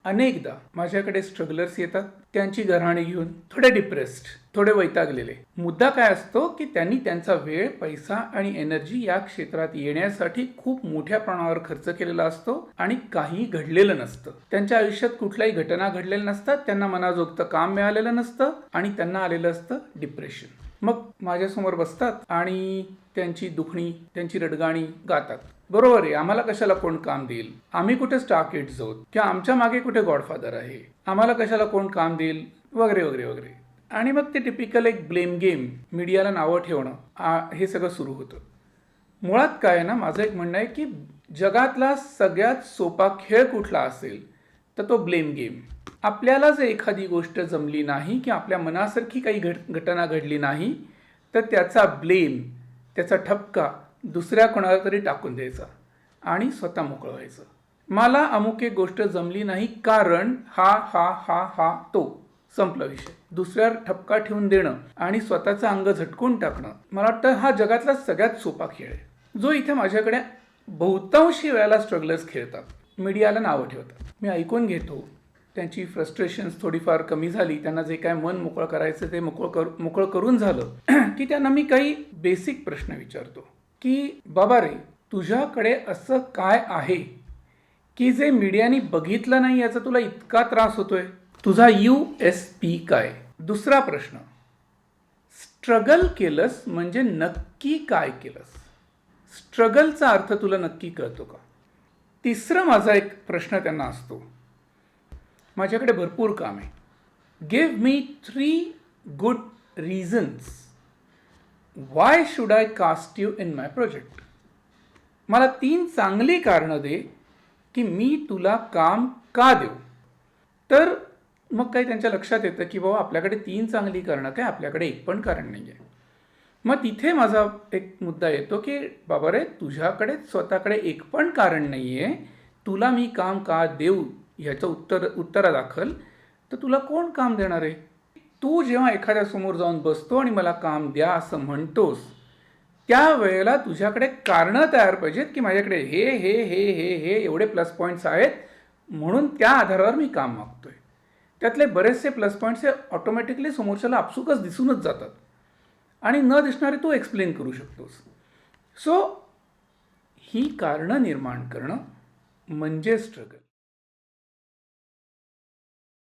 अनेकदा माझ्याकडे स्ट्रगलर्स येतात, त्यांची घराणी घेऊन थोडे डिप्रेस्ड, थोडे वैतागलेले. मुद्दा काय असतो की त्यांनी त्यांचा वेळ, पैसा आणि एनर्जी या क्षेत्रात येण्यासाठी खूप मोठ्या प्रमाणावर खर्च केलेला असतो आणि काही घडलेलं नसतं. त्यांच्या आयुष्यात कुठल्याही घटना घडलेल्या नसतात, त्यांना मनाजोगतं काम मिळालेलं नसतं आणि त्यांना आलेलं असतं डिप्रेशन. मग माझ्यासमोर बसतात आणि त्यांची दुखणी, त्यांची रडगाणी गातात. बरोबर आहे, आम्हाला कशाला कोण काम देईल, आम्ही कुठे स्टार किड्स आहोत किंवा आमच्या मागे कुठे गॉडफादर आहे, आम्हाला कशाला कोण काम देईल, वगैरे वगैरे वगैरे. आणि मग ते टिपिकल एक ब्लेम गेम, मीडियाला नावं ठेवणं, हे सगळं सुरू होतं. मुळात काय आहे ना, माझं एक म्हणणं आहे की जगातला सगळ्यात सोपा खेळ कुठला असेल तर तो ब्लेम गेम. आपल्याला जर एखादी गोष्ट जमली नाही की आपल्या मनासारखी काही घटना घडली नाही तर त्याचा ब्लेम, त्याचा ठपका दुसऱ्या कोणाला तरी टाकून द्यायचा आणि स्वतः मोकळं व्हायचं. मला अमुक एक गोष्ट जमली नाही कारण हा हा हा हा तो, संपला विषय. दुसऱ्यावर ठपका ठेवून देणं आणि स्वतःचं अंग झटकून टाकणं, मला वाटतं हा जगातला सगळ्यात सोपा खेळ आहे, जो इथे माझ्याकडे बहुतांशी वेळेला स्ट्रगलर्स खेळतात. मीडियाला नावं ठेवतात. मी ऐकून घेतो, त्यांची फ्रस्ट्रेशन्स थोडीफार कमी झाली, त्यांना जे काय मन मोकळं करायचं ते मोकळं करून झालं की त्यांना मी काही बेसिक प्रश्न विचारतो की बाबा रे, तुझ्याकडे असं काय आहे की जे मीडियाने बघितलं नाही याचा तुला इतका त्रास होतोय? तुझा USP काय? दुसरा प्रश्न, स्ट्रगल केलंस म्हणजे नक्की काय केलंस? स्ट्रगलचा अर्थ तुला नक्की कळतो का? तिसरा माझा एक प्रश्न त्यांना असतो, माझ्याकडे भरपूर काम आहे, give me 3 good reasons why should I cast you in my project. मला 3 चांगली कारणं दे की मी तुला काम का देऊ. तर मग काही त्यांच्या लक्षात येतं की बाबा आपल्याकडे 3 चांगली कारणं काय, आपल्याकडे एक पण कारण नाही आहे. मग तिथे माझा एक मुद्दा येतो की बाबा रे, तुझ्याकडे स्वतःकडे एक पण कारण नाही आहे, तुला मी काम का देऊ ह्याचं उत्तरादाखल तर तुला कोण काम देणार आहे? तू जेव्हा एखाद्या समोर जाऊन बसतो आणि मला काम द्या असं म्हणतोस, त्यावेळेला तुझ्याकडे कारणं तयार पाहिजेत की माझ्याकडे हे हे हे हे हे एवढे प्लस पॉईंट्स आहेत म्हणून त्या आधारावर मी काम मागतोय. त्यातले बरेचसे प्लस पॉईंट्स हे ऑटोमॅटिकली समोरच्याला आपसुकच दिसूनच जातात आणि न दिसणारे तू एक्सप्लेन करू शकतोस. सो ही कारणं निर्माण करणं म्हणजे स्ट्रगल.